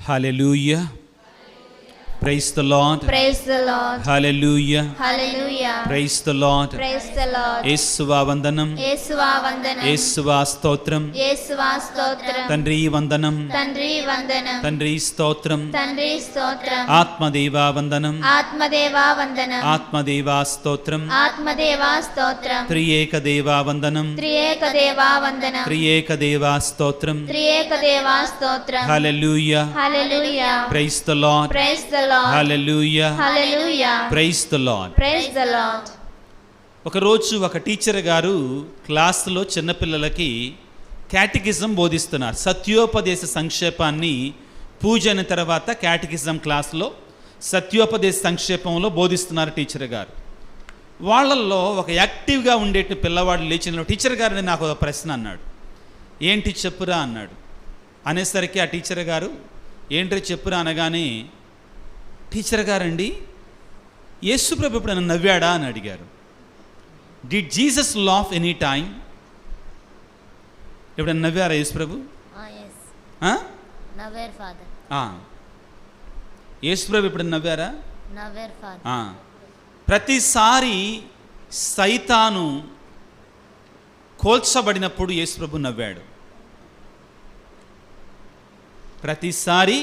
Hallelujah. Praise the Lord. Praise the Lord. Hallelujah. Hallelujah. Praise the Lord. Praise the Lord. యేసువా వందనం. యేసువా వందనం. యేసువా స్తోత్రం. యేసువా స్తోత్రం. తండ్రి వందనం. తండ్రి వందనం. తండ్రి స్తోత్రం. తండ్రి స్తోత్రం. ఆత్మదేవా వందనం. ఆత్మదేవా వందనం. ఆత్మదేవా స్తోత్రం. ఆత్మదేవా స్తోత్రం. త్రియేక దేవా వందనం. త్రియేక దేవా వందనం. త్రియేక దేవా స్తోత్రం. త్రియేక దేవా స్తోత్రం. హల్లెలూయా. హల్లెలూయా. Praise the Lord. Praise the Lord. Hallelujah. Hallelujah. Praise the Lord. Praise the Lord. ఒకరోజు ఒక టీచర్ గారు క్లాసులో చిన్నపిల్లలకి క్యాటకిజం బోధిస్తున్నారు. సత్యోపదేశ సంక్షేపాన్ని పూజ అయిన తర్వాత క్యాటకిజం క్లాసులో సత్యోపదేశ సంక్షేపంలో బోధిస్తున్నారు టీచర్ గారు. వాళ్ళల్లో ఒక యాక్టివ్గా ఉండేటి పిల్లవాడు లేచిన టీచర్ గారిని నాకు ఒక ప్రశ్న అన్నాడు. ఏంటి చెప్పురా అన్నాడు. అనేసరికి ఆ టీచర్ గారు ఏంటి చెప్పురా అనగానే, టీచర్ గారండి, యేసుప్రభు ఎప్పుడైనా నవ్వాడా అని అడిగారు. Did Jesus laugh any time? ఎప్పుడైనా నవ్వారా యేసుప్రభు? యేసుప్రభు ఎప్పుడైనా నవ్వారా? ప్రతిసారి సైతాను కోల్చబడినప్పుడు యేసుప్రభు నవ్వాడు. ప్రతిసారి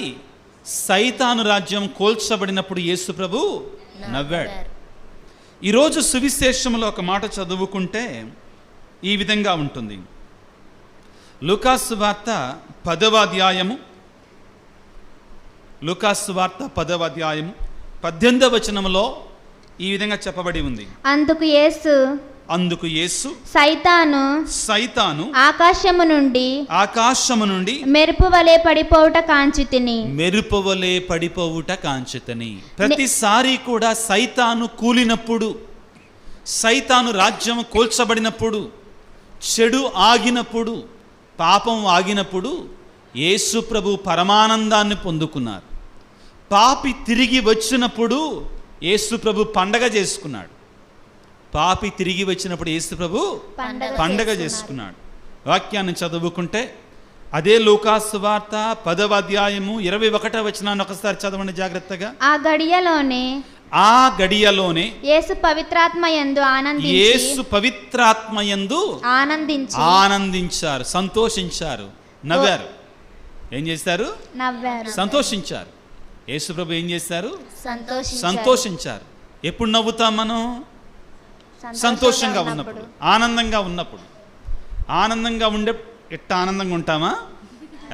సైతాను రాజ్యం కోల్చబడినప్పుడు యేసుప్రభు నవ్వాడు. ఈరోజు సువిశేషంలో ఒక మాట చదువుకుంటే ఈ విధంగా ఉంటుంది. లూకాసు వార్త 10వ అధ్యాయము, లూకాసు వార్త 10వ అధ్యాయము 18వ వచనములో ఈ విధంగా చెప్పబడి ఉంది. అందుకు యేసు సైతాను ఆకాశము నుండి మెరుపు వలె పడిపోవుట కాంచితిని. ప్రతిసారి కూడా సైతాను కూలినప్పుడు, సైతాను రాజ్యం కూల్చబడినప్పుడు, చెడు ఆగినప్పుడు, పాపం ఆగినప్పుడు యేసు ప్రభు పరమానందాన్ని పొందుకున్నారు. పాపి తిరిగి వచ్చినప్పుడు యేసు ప్రభు పండగ చేసుకున్నాడు. పాపి తిరిగి వచ్చినప్పుడు యేసు ప్రభు పండగ చేసుకున్నాడు. వాక్యాన్ని చదువుకుంటే అదే లూకాసు వార్త 10వ అధ్యాయము 21వ వచనాన్ని ఒకసారి చదవండి జాగ్రత్తగా. ఆ గడియలోనే యేసు పవిత్రాత్మయందు ఆనందించారు, సంతోషించారు, నవ్వారు. ఏం చేశారు? నవ్వారు, సంతోషించారు. యేసు ప్రభు ఏం చేశారు? సంతోషించారు. ఎప్పుడు నవ్వుతాం మనం? సంతోషంగా ఉన్నప్పుడు, ఆనందంగా ఉన్నప్పుడు. ఆనందంగా ఉండే ఎట్లా ఆనందంగా ఉంటామా?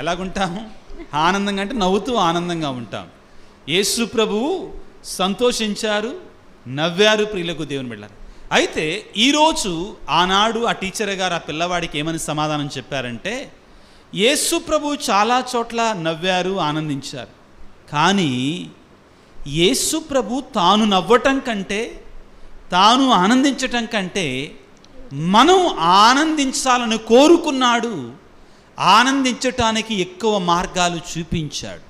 ఎలాగుంటాము? ఆనందంగా అంటే నవ్వుతూ ఆనందంగా ఉంటాం. యేసు ప్రభువు సంతోషించారు, నవ్వారు. ప్రియులకు దేవుని బిడ్డలారా, అయితే ఈరోజు ఆనాడు ఆ టీచర్ గారు ఆ పిల్లవాడికి ఏమని సమాధానం చెప్పారంటే, యేసు ప్రభు చాలా చోట్ల నవ్వారు, ఆనందించారు. కానీ యేసు ప్రభు తాను నవ్వటం కంటే, తాను ఆనందించటం కంటే మనం ఆనందించాలని కోరుకున్నాడు. ఆనందించటానికి ఎక్కువ మార్గాలు చూపించాడు.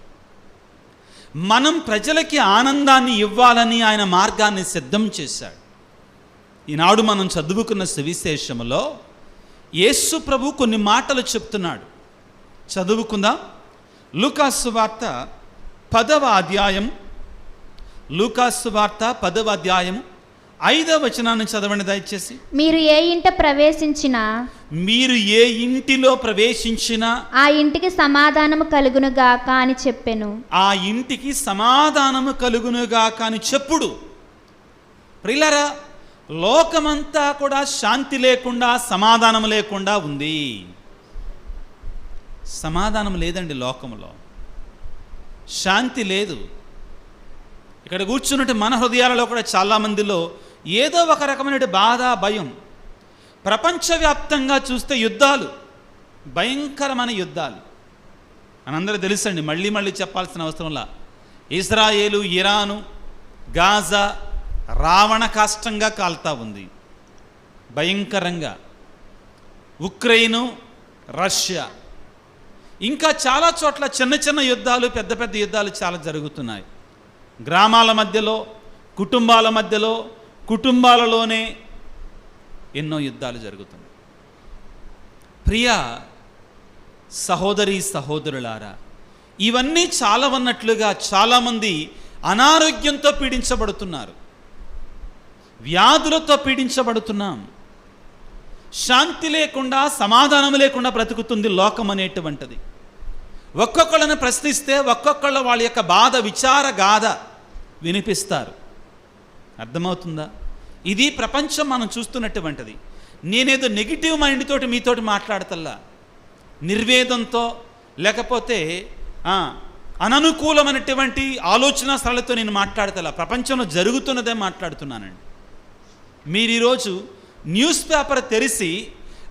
మనం ప్రజలకి ఆనందాన్ని ఇవ్వాలని ఆయన మార్గాన్ని సిద్ధం చేశాడు. ఈనాడు మనం చదువుకున్న సువిశేషములో యేసు ప్రభు కొన్ని మాటలు చెప్తున్నాడు. చదువుకుందాం. లూకాసు వార్త 10వ అధ్యాయం, లూకాసు వార్త 10వ అధ్యాయం 5వ వచనాన్ని చదవండి దయచేసి. మీరు ఏ ఇంటిలో ప్రవేశించినా ఆ ఇంటికి సమాధానము కలుగునుగాక అని చెప్పెను. ఆ ఇంటికి సమాధానము కలుగునుగాక అని చెప్పుడు. ప్రియులారా, లోకమంతా కూడా శాంతి లేకుండా, సమాధానం లేకుండా ఉంది. సమాధానం లేదండి లోకంలో, శాంతి లేదు. ఇక్కడ కూర్చున్నట్టు మన హృదయాలలో కూడా చాలామందిలో ఏదో ఒక రకమైన బాధ, భయం. ప్రపంచవ్యాప్తంగా చూస్తే యుద్ధాలు, భయంకరమైన యుద్ధాలు. మనందరూ తెలుసండి, మళ్ళీ మళ్ళీ చెప్పాల్సిన అవసరంలా. ఇజ్రాయేలు, ఇరాను, గాజా రావణ కాష్టంగా కాల్తా ఉంది భయంకరంగా. ఉక్రెయిను, రష్యా, ఇంకా చాలా చోట్ల చిన్న చిన్న యుద్ధాలు, పెద్ద పెద్ద యుద్ధాలు చాలా జరుగుతున్నాయి. గ్రామాల మధ్యలో, కుటుంబాల మధ్యలో, కుటుంబాలలోనే ఎన్నో యుద్ధాలు జరుగుతున్నాయి. ప్రియ సహోదరి సహోదరులారా, ఇవన్నీ చాలా ఉన్నట్లుగా చాలామంది అనారోగ్యంతో పీడించబడుతున్నారు, వ్యాధులతో పీడించబడుతున్నాం. శాంతి లేకుండా, సమాధానం లేకుండా బ్రతుకుతుంది లోకం అనేటువంటిది. ఒక్కొక్కళ్ళని ప్రశ్నిస్తే ఒక్కొక్కళ్ళ వాళ్ళ యొక్క బాధ, విచార గాథ వినిపిస్తారు. అర్థమవుతుందా? ఇది ప్రపంచం మనం చూస్తున్నటువంటిది. నేనేదో నెగిటివ్ మైండ్ తోటి మీతోటి మాట్లాడతల్లా, నిర్వేదంతో లేకపోతే అననుకూలమైనటువంటి ఆలోచన సరళితో నేను మాట్లాడతల్లా, ప్రపంచంలో జరుగుతున్నదే మాట్లాడుతున్నానండి. మీరు ఈరోజు న్యూస్ పేపర్ తెరిచి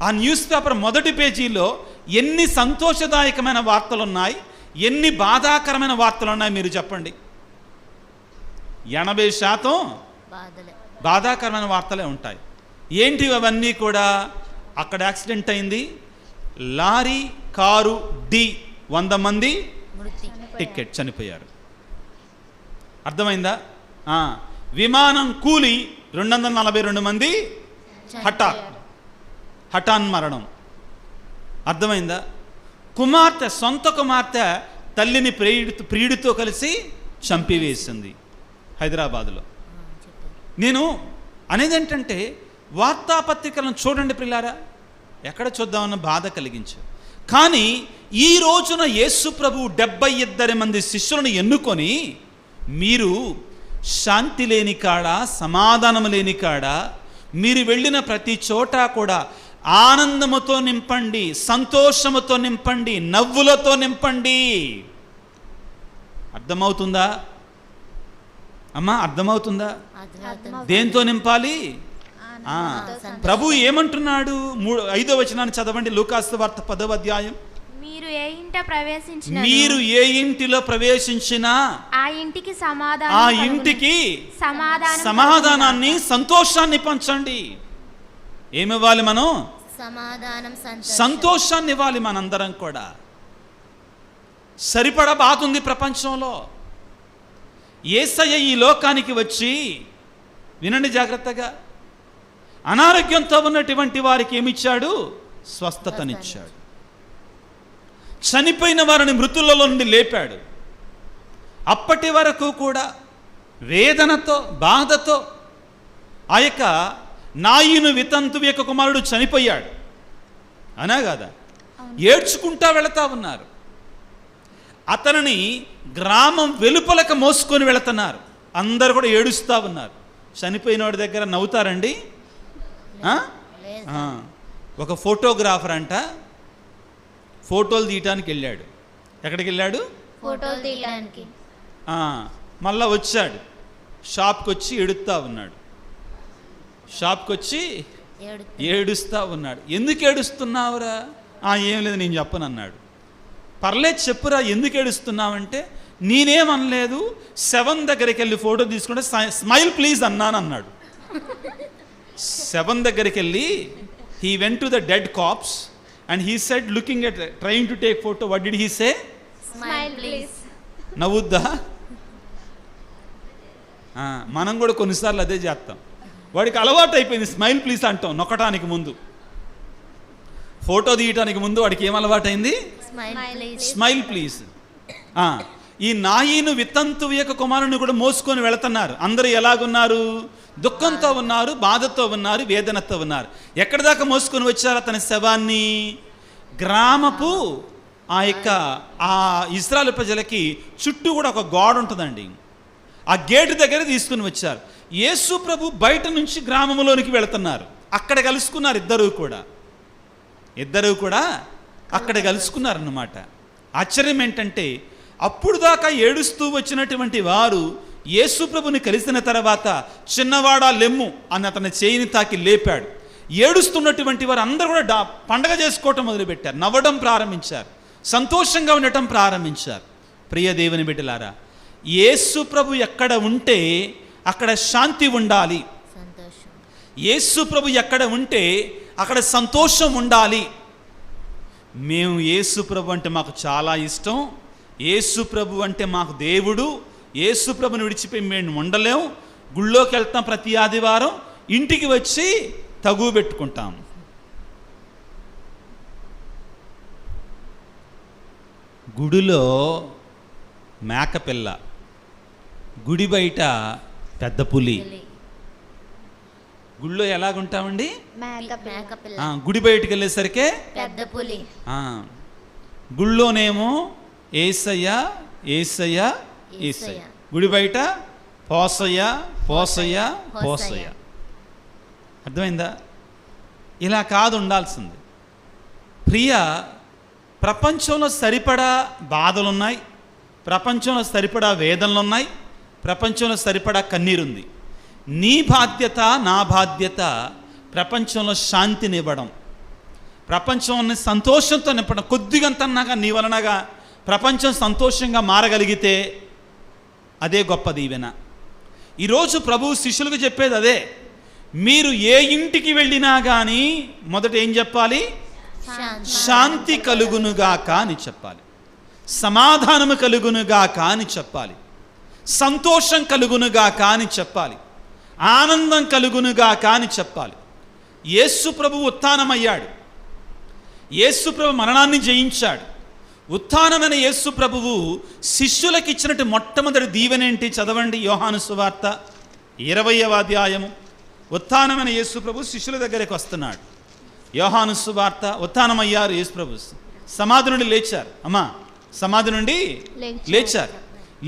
ఆ న్యూస్ పేపర్ మొదటి పేజీలో ఎన్ని సంతోషదాయకమైన వార్తలు ఉన్నాయి, ఎన్ని బాధాకరమైన వార్తలు ఉన్నాయి మీరు చెప్పండి. 80% బాధాకరమైన వార్తలే ఉంటాయి. ఏంటి అవన్నీ కూడా? అక్కడ యాక్సిడెంట్ అయింది, లారీ కారు ఢీ 100 మంది టికెట్ చనిపోయారు. అర్థమైందా? విమానం కూలి 242 మంది హఠాన్ మరణం. అర్థమైందా? కుమార్తె, సొంత కుమార్తె తల్లిని ప్రియుడితో కలిసి చంపివేసింది హైదరాబాదులో. నేను అనేది ఏంటంటే, వార్తాపత్రికలను చూడండి పిల్లారా, ఎక్కడ చూద్దామన్న బాధ కలిగించు. కానీ ఈ రోజున యేసు ప్రభువు 72 మంది శిష్యులను ఎన్నుకొని, మీరు శాంతి లేని కాడ, సమాధానం లేని కాడ, మీరు వెళ్ళిన ప్రతి చోట కూడా ఆనందముతో నింపండి, సంతోషముతో నింపండి, నవ్వులతో నింపండి. అర్థమవుతుందా అమ్మా? అర్థమవుతుందా? దేంతో నింపాలి? ప్రభు ఏమంటున్నాడు? 5వ వచనాన్ని చదవండి, లూకాసు వార్త 10వ అధ్యాయం. మీరు ఏ ఇంటిలో ప్రవేశించినా ఆ ఇంటికి సమాధానాన్ని, సంతోషాన్ని పంచండి. ఏమివ్వాలి మనం? సంతోషాన్ని ఇవ్వాలి మనందరం కూడా. సరిపడా బాధ ఉంది ప్రపంచంలో. యేసయ్య ఈ లోకానికి వచ్చి, వినండి జాగ్రత్తగా, అనారోగ్యంతో ఉన్నటువంటి వారికి ఏమిచ్చాడు? స్వస్థతనిచ్చాడు. చనిపోయిన వారిని మృతులలో నుండి లేపాడు. అప్పటి వరకు కూడా వేదనతో, బాధతో ఆ యొక్క నాయీను వితంతు యొక్క కుమారుడు చనిపోయాడు అనా కాదా? ఏడ్చుకుంటా వెళతా ఉన్నారు. అతనిని గ్రామం వెలుపలకు మోసుకొని వెళుతున్నారు. అందరు కూడా ఏడుస్తూ ఉన్నారు. చనిపోయిన వాడి దగ్గర నవ్వుతారండి? ఒక ఫోటోగ్రాఫర్ అంట ఫోటోలు తీయటానికి వెళ్ళాడు. ఎక్కడికి వెళ్ళాడు? ఫోటోలు తీయడానికి. మళ్ళా వచ్చాడు, షాప్కి వచ్చి ఏడుస్తూ ఉన్నాడు. షాప్కి వచ్చి ఏడుస్తూ ఉన్నాడు. ఎందుకు ఏడుస్తున్నావురా? ఏం లేదు, నేను చెప్పను అన్నాడు. పర్లేదు చెప్పురా, ఎందుకు ఏడుస్తున్నావంటే, నేనేమనలేదు, 7 దగ్గరికి వెళ్ళి ఫోటో తీసుకుంటే స్మైల్ ప్లీజ్ అన్నాను అన్నాడు. 7 దగ్గరికి వెళ్ళి he went to the dead corpse and he said, looking at, trying to take photo, what did he say? Smile please. నవ్వుద్దా? మనం కూడా కొన్నిసార్లు అదే చేస్తాం. వాడికి అలవాటు అయిపోయింది స్మైల్ ప్లీజ్ అంటాం. నొక్కటానికి ముందు, ఫోటో తీయటానికి ముందు వాడికి ఏం అలవాటైంది? Smile please. ఈ నాయీను వితంతు యొక్క కుమారుని కూడా మోసుకొని వెళుతున్నారు. అందరూ ఎలాగున్నారు? దుఃఖంతో ఉన్నారు, బాధతో ఉన్నారు, వేదనతో ఉన్నారు. ఎక్కడి దాకా మోసుకొని వచ్చారు అతని శవాన్ని? గ్రామపు ఆ యొక్క ఇశ్రాయేలు ప్రజలకి చుట్టూ కూడా ఒక గోడ ఉంటుందండి. ఆ గేటు దగ్గర తీసుకుని వచ్చారు. యేసు ప్రభు బయట నుంచి గ్రామంలోనికి వెళుతున్నారు. అక్కడ కలుసుకున్నారు ఇద్దరు కూడా అక్కడ కలుసుకున్నారన్నమాట. ఆశ్చర్యం ఏంటంటే, అప్పుడు దాకా ఏడుస్తూ వచ్చినటువంటి వారు యేసు ప్రభుని కలిసిన తర్వాత, చిన్నవాడా లెమ్ము అని అతని చేయిని తాకి లేపాడు. ఏడుస్తున్నటువంటి వారు అందరూ కూడా పండగ చేసుకోవటం మొదలుపెట్టారు, నవ్వడం ప్రారంభించారు, సంతోషంగా ఉండటం ప్రారంభించారు. ప్రియ దేవుని బిడ్డలారా, యేసు ప్రభు ఎక్కడ ఉంటే అక్కడ శాంతి ఉండాలి. యేసు ప్రభు ఎక్కడ ఉంటే అక్కడ సంతోషం ఉండాలి. మేము యేసు ప్రభు అంటే మాకు చాలా ఇష్టం, యేసు ప్రభు అంటే మాకు దేవుడు, యేసు ప్రభుని విడిచిపోయి మేము ఉండలేం, గుళ్ళోకి వెళ్తాం ప్రతి ఆదివారం, ఇంటికి వచ్చి తగువ పెట్టుకుంటాం. గుడిలో మేకపిల్ల, గుడి బయట పెద్ద పులి. గుళ్ళో ఎలాగుంటామండి? మేకపిల్ల. గుడి బయటికి వెళ్ళేసరికే పెద్ద పులి. గుళ్ళోనేమో ఏసయ్య ఏసయ్య ఏసయ్య, గుడి బయట పోసయ్య పోసయ్య పోసయ్య. అర్థమైందా? ఇలా కాదు ఉండాల్సింది. ప్రియ, ప్రపంచంలో సరిపడా బాధలున్నాయి, ప్రపంచంలో సరిపడా వేదనలున్నాయి, ప్రపంచంలో సరిపడా కన్నీరుంది. నీ బాధ్యత, నా బాధ్యత ప్రపంచంలో శాంతినివ్వడం, ప్రపంచాన్ని సంతోషంతో నింపడం. కొద్దిగంతన్నాగా నీ వలనగా ప్రపంచం సంతోషంగా మారగలిగితే అదే గొప్ప దీవెన. ఈరోజు ప్రభువు శిష్యులకు చెప్పేది అదే. మీరు ఏ ఇంటికి వెళ్ళినా కానీ మొదట ఏం చెప్పాలి? శాంతి కలుగునుగాక అని చెప్పాలి, సమాధానము కలుగునుగాక అని చెప్పాలి, సంతోషం కలుగునుగాక అని చెప్పాలి, ఆనందం కలుగునుగాక అని చెప్పాలి. యేసు ప్రభు ఉత్థానమయ్యాడు, యేసు ప్రభు మరణాన్ని జయించాడు. ఉత్థానమైన యేసు ప్రభువు శిష్యులకు ఇచ్చినట్టు మొట్టమొదటి దీవెనేంటి? చదవండి, యోహాను సువార్త 20వ అధ్యాయము. ఉత్థానమైన యేసు ప్రభు శిష్యుల దగ్గరికి వస్తున్నాడు. యోహాను సువార్త. ఉత్థానమయ్యారు యేసు ప్రభు, సమాధి నుండి లేచారు. అమ్మా, సమాధి నుండి లేచారు.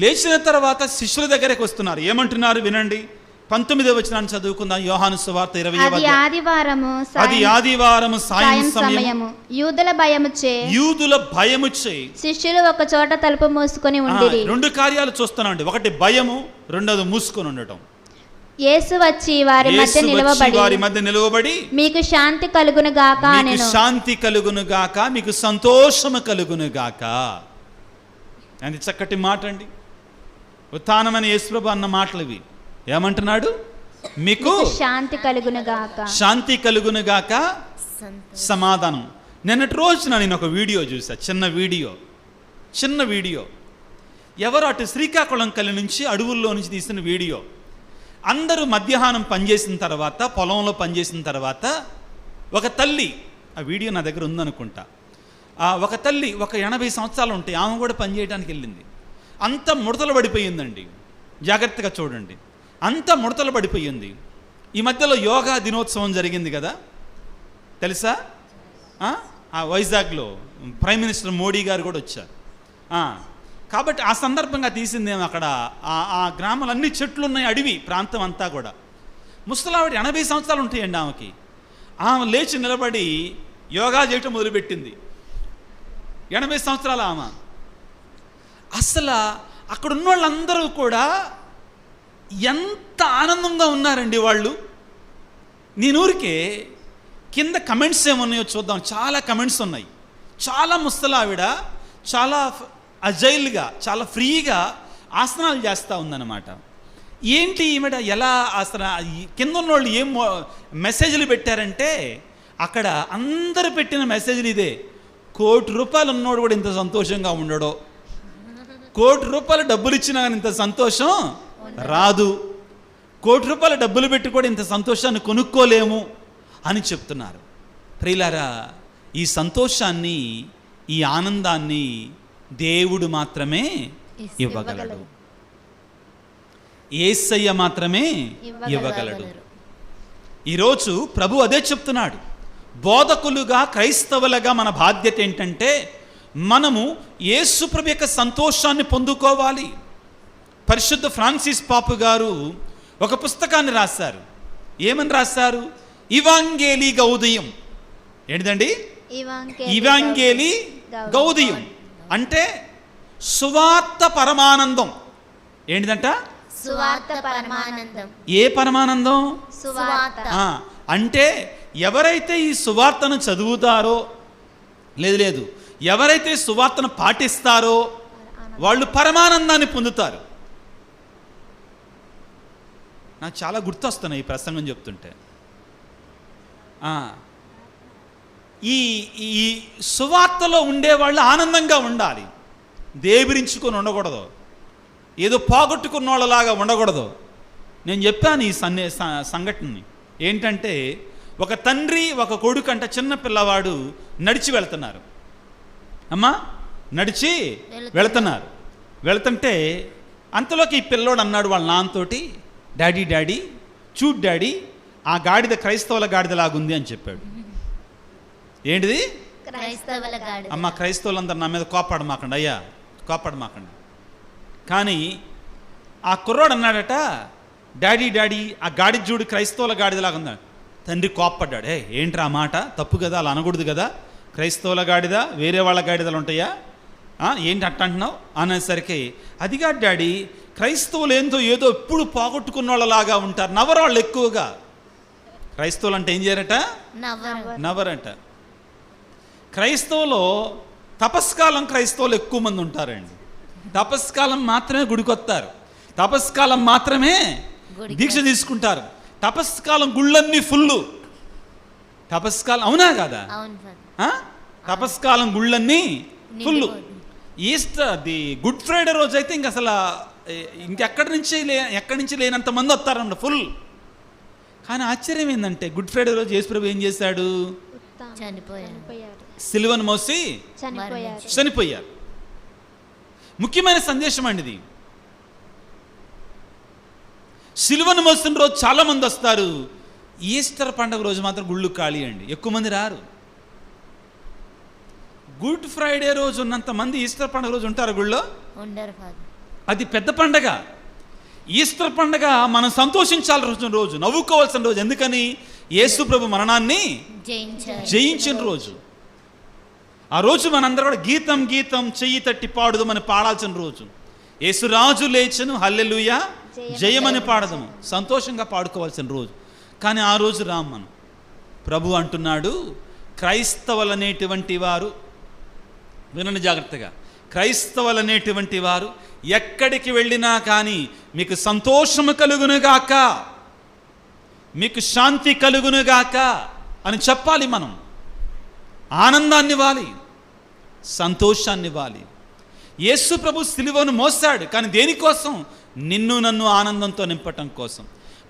లేచిన తర్వాత శిష్యుల దగ్గరికి వస్తున్నారు. ఏమంటున్నారు వినండి, 19వ వచనాన్ని చదువుకుందాం. యోహాను సువార్త 20వ. అది ఆదివారము సాయం సమయము, యూదుల భయముచే శిష్యులు ఒక చోట తలుపు మూసుకొని ఉండిరి. రెండు కార్యాలు చూస్తున్నామండి. ఒకటి భయము, రెండోది మూసుకొని ఉండటం. యేసు వచ్చి వారి మధ్య నిలవబడి మీకు శాంతి కలుగును గాక, మీకు శాంతి కలుగును గాక, మీకు సంతోషము కలుగును గాక. అది చక్కటి మాట అండి. ఉత్థానమైన యేసు ప్రభు అన్న మాటలు ఇవి. ఏమంటున్నాడు? మీకు శాంతి కలుగును గాక, శాంతి కలుగును గాక, సమాధానం. నిన్నటి రోజున నేను ఒక వీడియో చూసా, చిన్న వీడియో. ఎవరు అటు శ్రీకాకుళం కలి నుంచి అడవుల్లో నుంచి తీసిన వీడియో. అందరూ మధ్యాహ్నం పనిచేసిన తర్వాత, పొలంలో పనిచేసిన తర్వాత ఒక తల్లి, ఆ వీడియో నా దగ్గర ఉందనుకుంటా, ఒక తల్లి ఒక 80 సంవత్సరాలు ఉంటాయి, ఆమె కూడా పనిచేయడానికి వెళ్ళింది. అంత ముడతలు పడిపోయిందండి. జాగ్రత్తగా చూడండి, అంత ముడతలు పడిపోయింది. ఈ మధ్యలో యోగా దినోత్సవం జరిగింది కదా, తెలుసా? వైజాగ్లో ప్రైమ్ మినిస్టర్ మోడీ గారు కూడా వచ్చారు. కాబట్టి ఆ సందర్భంగా తీసిందేమో. అక్కడ ఆ గ్రామాలు అన్ని చెట్లు ఉన్నాయి, అడవి ప్రాంతం అంతా కూడా. ముసలావిడ 80 సంవత్సరాలు ఉంటాయండి ఆమెకి. ఆమె లేచి నిలబడి యోగా చేయటం మొదలుపెట్టింది. 80 సంవత్సరాల ఆమె. అసలు అక్కడ ఉన్న వాళ్ళందరూ కూడా ఎంత ఆనందంగా ఉన్నారండి వాళ్ళు. నేను ఊరికే కింద కమెంట్స్ ఏమున్నాయో చూద్దాం. చాలా కమెంట్స్ ఉన్నాయి. చాలా ముసలావిడ చాలా అజైల్గా, చాలా ఫ్రీగా ఆసనాలు చేస్తూ ఉందన్నమాట. ఏంటి ఈమెడ ఎలా అసలు కింద ఉన్న వాళ్ళు ఏం మెసేజ్లు పెట్టారంటే, అక్కడ అందరు పెట్టిన మెసేజ్లు ఇదే: ₹1,00,00,000 ఉన్నోడు కూడా ఇంత సంతోషంగా ఉండడో, ₹1,00,00,000 డబ్బులు ఇచ్చినా కానీ ఇంత సంతోషం రాదు, ₹1,00,00,000 డబ్బులు పెట్టి కూడా ఇంత సంతోషాన్ని కొనుక్కోలేము అని చెప్తున్నారు. ప్రియులారా, ఈ సంతోషాన్ని, ఈ ఆనందాన్ని దేవుడు మాత్రమే ఇవ్వగలడు, యేసయ్య మాత్రమే ఇవ్వగలడు. ఈరోజు ప్రభు అదే చెప్తున్నాడు. బోధకులుగా, క్రైస్తవులుగా మన బాధ్యత ఏంటంటే, మనము యేసు ప్రభు యొక్క సంతోషాన్ని పొందుకోవాలి. పరిశుద్ధ ఫ్రాన్సిస్ పాపు గారు ఒక పుస్తకాన్ని రాశారు. ఏమని రాశారు? ఇవాంగేలి గౌదయం. ఏంటిదండి? ఇవాంగేలి గౌదయం అంటే సువార్త పరమానందం. ఏంటిదంట? సువార్త పరమానందం. ఏ పరమానందం? సువార్త. అంటే ఎవరైతే ఈ సువార్తను చదువుతారో, లేదు ఎవరైతే సువార్తను పాటిస్తారో వాళ్ళు పరమానందాన్ని పొందుతారు. నాకు చాలా గుర్తొస్తున్నాయి ఈ ప్రసంగం చెప్తుంటే. ఈ సువార్తలో ఉండేవాళ్ళు ఆనందంగా ఉండాలి, దేబిరించుకొని ఉండకూడదు, ఏదో పోగొట్టుకున్న వాళ్ళలాగా ఉండకూడదు. నేను చెప్పాను ఈ సంఘటనని. ఏంటంటే, ఒక తండ్రి ఒక కొడుకు అంట, చిన్న పిల్లవాడు నడిచి వెళ్తున్నారు. అమ్మా, నడిచి వెళుతున్నారు. వెళ్తుంటే అంతలోకి ఈ పిల్లోడు అన్నాడు వాళ్ళ నాన్నతోటి, డాడీ డాడీ చూడ్ డాడీ, ఆ గాడిద క్రైస్తవుల గాడిదలాగుంది అని చెప్పాడు. ఏంటిది? క్రైస్తవుల గాడిద. అమ్మ, క్రైస్తవులందరూ నా మీద కోపడమాకండి అయ్యా, కోపడమాకండి. కానీ ఆ కుర్రోడు అన్నాడట, డాడీ డాడీ ఆ గాడి చూడు క్రైస్తవుల గాడిదలాగా ఉన్నాడు. తండ్రి కోప్పడ్డాడు, ఏంట్రా ఆ మాట, తప్పు కదా, అలా అనకూడదు కదా, క్రైస్తవుల గాడిద వేరే వాళ్ళ గాడిదలు ఉంటాయా, ఏంటి అట్ట అంటున్నావు అనేసరికి, అదిగా డాడీ, క్రైస్తవులు ఏదో ఎప్పుడు పోగొట్టుకున్న వాళ్ళలాగా ఉంటారు, నవరాళ్ళు ఎక్కువగా. క్రైస్తవులు అంటే ఏం చేయరట? నవరంట. క్రైస్తవులో తపస్కాలం క్రైస్తవులు ఎక్కువ మంది ఉంటారండి. తపస్కాలం మాత్రమే గుడికొస్తారు, తపస్కాలం మాత్రమే దీక్ష తీసుకుంటారు, తపస్కాలం గుళ్ళన్నీ ఫుల్లు. తపస్కాలం అవునా కదా? తపస్కాలం గుళ్ళన్నీ full. Easter the Good Friday రోజు అయితే ఇంక అసలు ఎక్కడి నుంచి లేనంత మంది వస్తారండి, ఫుల్. కానీ ఆశ్చర్యం ఏంటంటే గుడ్ ఫ్రైడే రోజు యేసుప్రభు ఏం చేశాడు? సిలువను మోసి చనిపోయారు. ముఖ్యమైన సందేశం అండి ఇది. సిలువను మోస్తున్న రోజు చాలా మంది వస్తారు, ఈస్టర్ పండుగ రోజు మాత్రం గుళ్ళు ఖాళీ అండి, ఎక్కువ మంది రారు. గుడ్ ఫ్రైడే రోజు ఉన్నంత మంది ఈస్టర్ పండుగ రోజు ఉంటారు గుళ్ళో? అది పెద్ద పండగ. ఈస్టర్ పండగ మనం సంతోషించాల్సిన రోజు, నవ్వుకోవాల్సిన రోజు. ఎందుకని? యేసు ప్రభు మరణాన్ని జయించిన రోజు. ఆ రోజు మనందరూ కూడా గీతం గీతం చెయ్యి తట్టి పాడుదామని పాడాల్సిన రోజు. యేసురాజు లేచెను హల్లెలూయా జయమని పాడదాము, సంతోషంగా పాడుకోవాల్సిన రోజు. కానీ ఆ రోజు మనం ప్రభు అంటున్నాడు, క్రైస్తవులనేటువంటి వారు, వినండి జాగ్రత్తగా, క్రైస్తవులనేటువంటి వారు ఎక్కడికి వెళ్ళినా కానీ మీకు సంతోషము కలుగునుగాక, మీకు శాంతి కలుగునుగాక అని చెప్పాలి. మనం ఆనందాన్ని ఇవ్వాలి, సంతోషాన్ని ఇవ్వాలి. యేసు ప్రభు సిలువను మోసాడు, కానీ దేనికోసం? నిన్ను నన్ను ఆనందంతో నింపటం కోసం.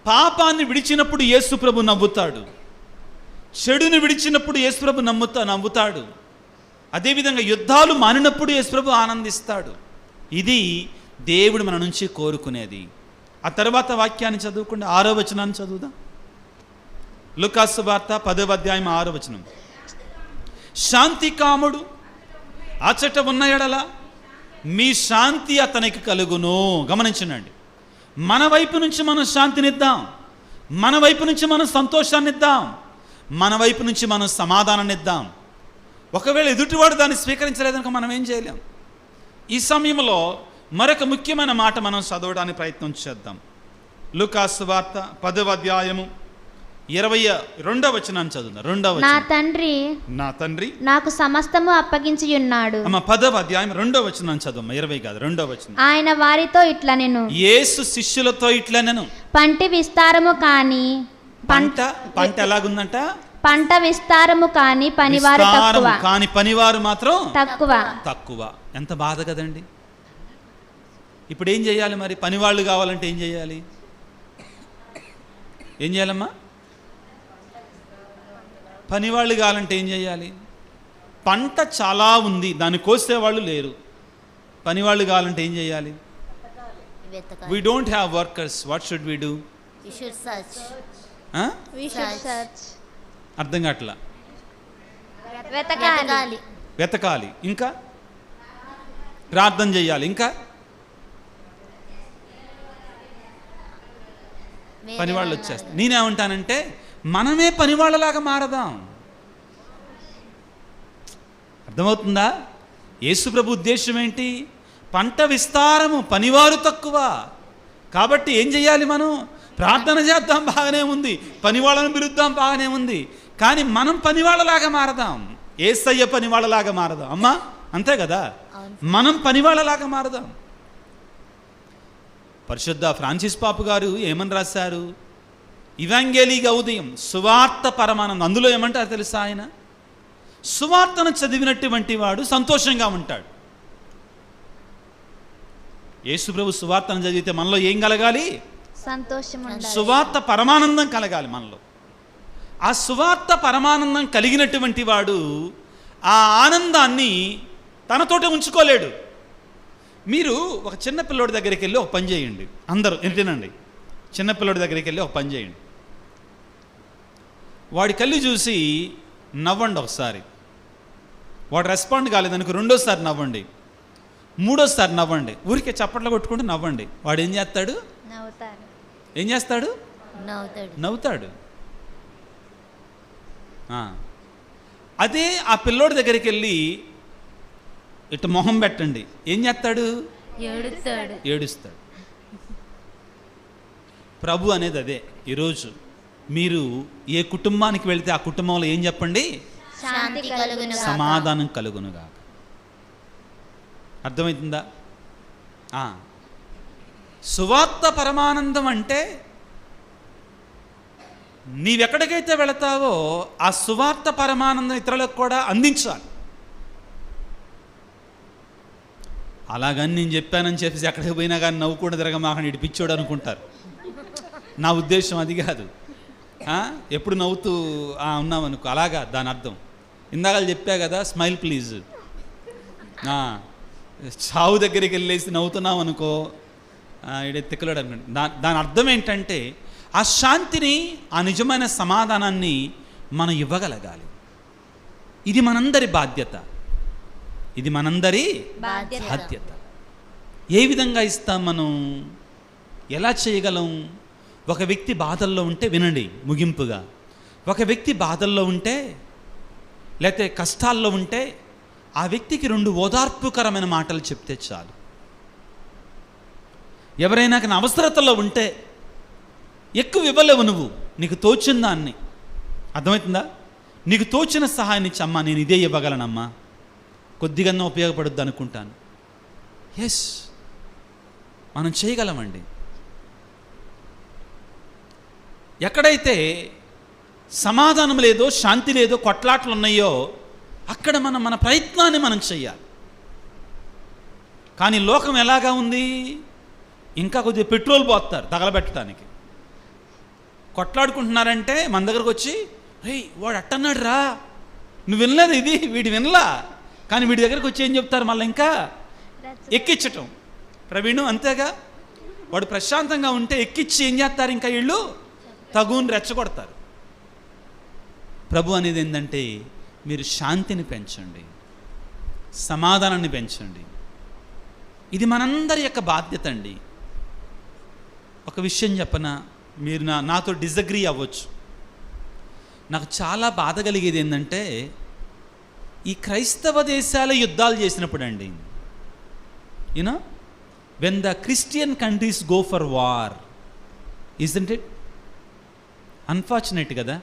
పాపాన్ని విడిచినప్పుడు యేసు ప్రభు నవ్వుతాడు, చెడుని విడిచినప్పుడు యేసు ప్రభు నవ్వుతాడు. అదేవిధంగా యుద్ధాలు మానినప్పుడు యేసు ప్రభు ఆనందిస్తాడు. ఇది దేవుడు మన నుంచి కోరుకునేది. ఆ తర్వాత వాక్యాన్ని చదువుకుంటే 6వ వచనాన్ని చదువుదాం. లూకాసు సువార్త 10వ అధ్యాయం 6వ వచనం. శాంతి కాముడు అచట ఉన్న ఎడల మీ శాంతి అతనికి కలుగును. గమనించండి, మన వైపు నుంచి మనం శాంతినిద్దాం, మన వైపు నుంచి మనం సంతోషాన్ని ఇద్దాం, మన వైపు నుంచి మనం సమాధానాన్ని ఇద్దాం. ఒకవేళ ఎదుటివాడు దాన్ని స్వీకరించలేదనుక మనం ఏం చేయలేం. ఈ సమయంలో మరొక ముఖ్యమైన మాట మనం చదవడానికి ప్రయత్నం చేద్దాం. లూకాసు సువార్త 10వ అధ్యాయము 22వ వచనాన్ని చదువుదాం. 2వ వచనం. నా తండ్రి నాకు సమస్తము అప్పగించి ఉన్నాడు. 10వ అధ్యాయం 2వ వచనాన్ని చదువు. 20 కాదు, 2వ వచనం. ఆయన వారితో ఇట్లా నేను, యేసు శిష్యులతో ఇట్లా నేను, పంటి విస్తారము కాని పంట ఎలాగుందంట? పంట విస్తారము కాని పనివారు తక్కువ, కానీ పనివారు మాత్రం తక్కువ. ఎంత బాధ కదండి. ఇప్పుడు ఏం చేయాలి మరి? పనివాళ్ళు కావాలంటే ఏం చేయాలి? ఏం చేయాలమ్మా? పనివాళ్ళు కావాలంటే ఏం చేయాలి? పంట చాలా ఉంది, దాన్ని కోసేవాళ్ళు లేరు. పనివాళ్ళు కావాలంటే ఏం చేయాలి? We don't have workers. What should we do? We should search. అర్థం కావట్లా. వెతకాలి, ఇంకా ప్రార్థన చేయాలి, ఇంకా పనివాళ్ళు వచ్చేస్తారు. నేనేమంటానంటే మనమే పనివాళ్ళలాగా మారదాం. అర్థమవుతుందా? యేసు ప్రభు ఉద్దేశం ఏంటి? పంట విస్తారము, పనివారు తక్కువ. కాబట్టి ఏం చేయాలి? మనం ప్రార్థన చేద్దాం, బాగానే ఉంది, పనివాళ్ళను పిలుద్దాం, బాగానే ఉంది. కానీ మనం పనివాళ్ళలాగా మారదాం, యేసయ్య పనివాళ్ళలాగా మారదాం. అమ్మా అంతే కదా, మనం పనివాళ్ళలాగా మారదాం. పరిశుద్ధ ఫ్రాన్సిస్ పాపు గారు ఏమని రాశారు? ఇవాంగేలీ గౌదయం, సువార్త పరమానందం. అందులో ఏమంటారు తెలుసా? ఆయన సువార్తను చదివినటువంటి వాడు సంతోషంగా ఉంటాడు. యేసు ప్రభు సువార్తను చదివితే మనలో ఏం కలగాలి? సంతోషం. సువార్త పరమానందం కలగాలి మనలో. ఆ సువార్త పరమానందం కలిగినటువంటి వాడు ఆ ఆనందాన్ని తనతోటే ఉంచుకోలేడు. మీరు ఒక చిన్న పిల్లోడి దగ్గరికి వెళ్ళి ఒక పని చేయండి. అందరూ వినండి, చిన్న పిల్లోడి దగ్గరికి వెళ్ళి ఒక పని చేయండి. వాడి కళ్ళు చూసి నవ్వండి ఒకసారి. వాడు రెస్పాండ్ కాలేదనుకో రెండోసారి నవ్వండి, మూడోసారి నవ్వండి. ఊరికే చప్పట్లు కొట్టుకుంటూ నవ్వండి. వాడు ఏం చేస్తాడు? ఏం చేస్తాడు? నవ్వుతాడు. అదే ఆ పిల్లోడి దగ్గరికి వెళ్ళి ఇటు మొహం పెట్టండి, ఏం చేస్తాడు? ఏడుస్తాడు. ప్రభు అనేది అదే. ఈరోజు మీరు ఏ కుటుంబానికి వెళితే ఆ కుటుంబంలో ఏం చెప్పండి? సమాధానం కలుగునుగా. అర్థమవుతుందా? సువార్త పరమానందం అంటే నీవెక్కడికైతే వెళతావో ఆ సువార్త పరమానందం ఇతరులకు కూడా అందించాలి. అలాగని నేను చెప్పానని చెప్పేసి ఎక్కడికి పోయినా కానీ నవ్వుకుండా తిరగమాకండి, ఇటు పిచ్చోడు అనుకుంటారు. నా ఉద్దేశం అది కాదు. ఎప్పుడు నవ్వుతూ ఉన్నామనుకో, అలాగా దాని అర్థం. ఇందాక చెప్పా కదా, స్మైల్ ప్లీజ్. చావు దగ్గరికి వెళ్ళేసి నవ్వుతున్నాం అనుకో, ఇడే తిక్కలాడు అనుకోండి. దాని అర్థం ఏంటంటే ఆ శాంతిని, ఆ నిజమైన సమాధానాన్ని మనం ఇవ్వగలగాలి. ఇది మనందరి బాధ్యత. ఇది మనందరి బాధ్యత. ఏ విధంగా ఇస్తాం మనం? ఎలా చేయగలం? ఒక వ్యక్తి బాధల్లో ఉంటే వినండి ముగింపుగా, ఒక వ్యక్తి బాధల్లో ఉంటే లేకపోతే కష్టాల్లో ఉంటే ఆ వ్యక్తికి 2 ఓదార్పుకరమైన మాటలు చెప్తే చాలు. ఎవరైనా కానీ అవసరతలో ఉంటే ఎక్కువ ఇవ్వలేవు నువ్వు, నీకు తోచిన దాన్ని. అర్థమవుతుందా? నీకు తోచిన సహాయం ఇచ్చి, అమ్మా నేను ఇదే ఇవ్వగలనమ్మా, కొద్దిగా ఉపయోగపడుద్ది అనుకుంటాను. ఎస్, మనం చేయగలమండి. ఎక్కడైతే సమాధానం లేదో, శాంతి లేదో, కొట్లాట్లు ఉన్నాయో అక్కడ మన ప్రయత్నాన్ని మనం చెయ్యాలి. కానీ లోకం ఎలాగా ఉంది? ఇంకా కొద్దిగా పెట్రోల్ పోస్తారు తగలబెట్టడానికి. కొట్లాడుకుంటున్నారంటే మన దగ్గరకు వచ్చి, రేయ్ వాడు అట్టన్నాడు రా, నువ్వు వినలేదు ఇది, వీడు వినలా. కానీ వీడి దగ్గరకు వచ్చి ఏం చెప్తారు? మళ్ళీ ఇంకా ఎక్కించటం. ప్రవీణు అంతేగా, వాడు ప్రశాంతంగా ఉంటే ఎక్కిచ్చి ఏం చేస్తారు? ఇంకా వీళ్ళు తగుని రెచ్చగొడతారు. ప్రభు అనేది ఏంటంటే మీరు శాంతిని పెంచండి, సమాధానాన్ని పెంచండి. ఇది మనందరి యొక్క బాధ్యత అండి. ఒక విషయం చెప్పనా, మీరు నాతో డిజగ్రీ అవ్వచ్చు. నాకు చాలా బాధ కలిగేది ఏంటంటే ఈ క్రైస్తవ దేశాల యుద్ధాలు చేసినప్పుడు అండి, you know when the Christian countries go for war, isn't it unfortunate కదా,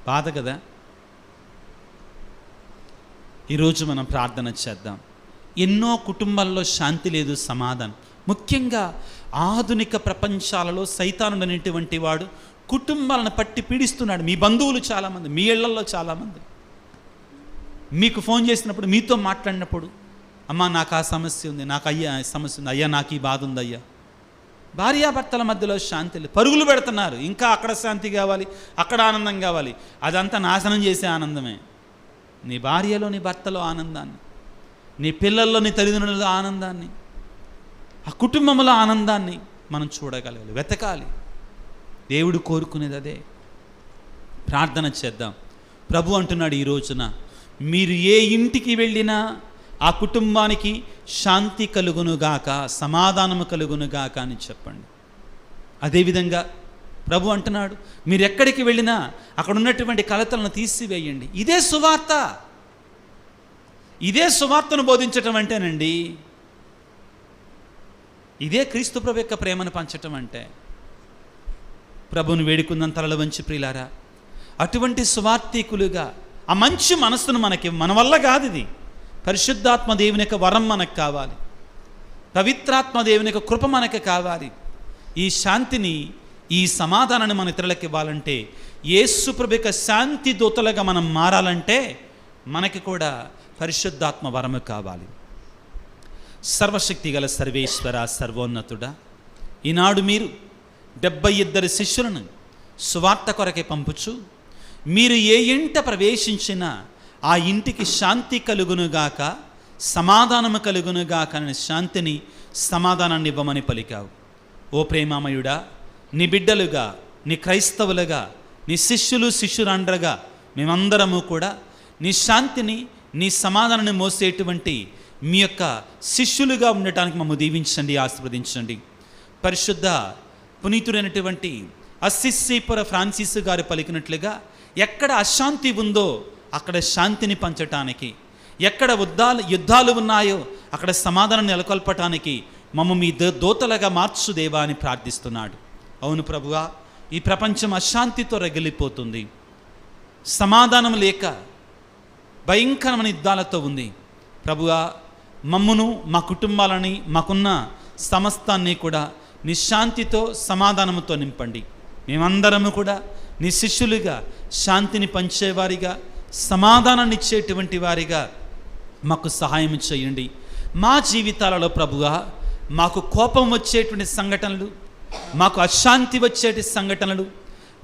బాధ కదా. ఈరోజు మనం ప్రార్థన చేద్దాం. ఎన్నో కుటుంబాల్లో శాంతి లేదు, సమాధానం. ముఖ్యంగా ఆధునిక ప్రపంచాలలో సైతానుడు అనేటువంటి వాడు కుటుంబాలను పట్టి పీడిస్తున్నాడు. మీ బంధువులు చాలామంది, మీ ఇళ్లలో చాలామంది మీకు ఫోన్ చేసినప్పుడు, మీతో మాట్లాడినప్పుడు, అమ్మా నాకు ఆ సమస్య ఉంది, నాకు అయ్యా సమస్య ఉంది, అయ్యా నాకు ఈ బాధ ఉంది అయ్యా. భార్యాభర్తల మధ్యలో శాంతి లేదు, పరుగులు పెడుతున్నారు. ఇంకా అక్కడ శాంతి కావాలి, అక్కడ ఆనందం కావాలి. అదంతా నాశనం చేసే ఆనందమే. నీ భార్యలో, నీ భర్తలో ఆనందాన్ని, నీ పిల్లల్లో, నీ తల్లిదండ్రులలో ఆనందాన్ని, ఆ కుటుంబంలో ఆనందాన్ని మనం చూడగలగాలి, వెతకాలి. దేవుడు కోరుకునేది అదే. ప్రార్థన చేద్దాం. ప్రభు అంటున్నాడు ఈ రోజున, మీరు ఏ ఇంటికి వెళ్ళినా ఆ కుటుంబానికి శాంతి కలుగునుగాక, సమాధానము కలుగునుగాక అని చెప్పండి. అదేవిధంగా ప్రభు అంటున్నాడు, మీరు ఎక్కడికి వెళ్ళినా అక్కడ ఉన్నటువంటి కలతలను తీసివేయండి. ఇదే సువార్త. ఇదే సువార్తను బోధించటం అంటేనండి, ఇదే క్రీస్తు ప్రభు యొక్క ప్రేమను పంచటం అంటే. ప్రభువుని వేడుకుందాం తలలు వంచి ప్రియులారా. అటువంటి సువార్తీకులుగా ఆ మంచి మనస్సును మనకి, మన వల్ల కాదు ఇది, పరిశుద్ధాత్మ దేవుని యొక్క వరం మనకు కావాలి, పవిత్రాత్మ దేవుని యొక్క కృప మనకు కావాలి. ఈ శాంతిని, ఈ సమాధానాన్ని మన ఇతరులకు ఇవ్వాలంటే, యేసు ప్రభు యొక్క శాంతి దూతలుగా మనం మారాలంటే మనకి కూడా పరిశుద్ధాత్మ వరము కావాలి. సర్వశక్తి గల సర్వేశ్వర, సర్వోన్నతుడా, ఈనాడు మీరు 72 శిష్యులను సువార్త కొరకే పంపుచు, మీరు ఏ ఇంట ప్రవేశించినా ఆ ఇంటికి శాంతి కలుగునుగాక, సమాధానము కలుగునుగా కానీ శాంతిని, సమాధానాన్ని ఇవ్వమని పలికావు. ఓ ప్రేమామయుడా, నీ బిడ్డలుగా, నీ క్రైస్తవులుగా, నీ శిష్యురాండ్రగా మేమందరము కూడా నీ శాంతిని, నీ సమాధానాన్ని మోసేటువంటి మీ యొక్క శిష్యులుగా ఉండటానికి మమ్మల్ని దీవించండి, ఆశీర్వదించండి. పరిశుద్ధ పునీతుడైనటువంటి అస్సిస్సీపుర ఫ్రాన్సిస్ గారు పలికినట్లుగా, ఎక్కడ అశాంతి ఉందో అక్కడ శాంతిని పంచటానికి, ఎక్కడ యుద్ధాలు ఉన్నాయో అక్కడ సమాధానం నెలకొల్పటానికి మీ దూతలుగా మార్చు దేవా అని ప్రార్థిస్తున్నాడు. అవును ప్రభువా, ఈ ప్రపంచం అశాంతితో రగిలిపోతుంది. సమాధానం లేక భయంకరమైన యుద్ధాలతో ఉంది. ప్రభువా, మమ్మును, మా కుటుంబాలని, మాకున్న సమస్తాన్ని కూడా నీ శాంతితో, సమాధానంతో నింపండి. మేమందరము కూడా నీ శిష్యులుగా శాంతిని పంచేవారిగా, సమాధానాన్ని ఇచ్చేటువంటి వారిగా మాకు సహాయం చేయండి. మా జీవితాలలో ప్రభువా, మాకు కోపం వచ్చేటువంటి సంఘటనలు, మాకు అశాంతి వచ్చేటి సంఘటనలు,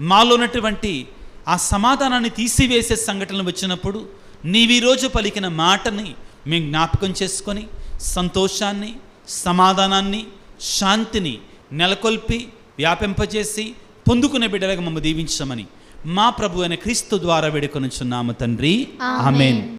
మాలో ఉన్నటువంటి ఆ సమాధానాన్ని తీసివేసే సంఘటనలు వచ్చినప్పుడు నీవీరోజు పలికిన మాటని మేము జ్ఞాపకం చేసుకొని సంతోషాన్ని, సమాధానాన్ని, శాంతిని నెలకొల్పి వ్యాపింపజేసి పొందుకునే బిడ్డలుగా మమ్మల్ని దీవించమని మా ప్రభు అయిన క్రీస్తు ద్వారా వేడుకొనుచున్నాము తండ్రి. ఆమేన్.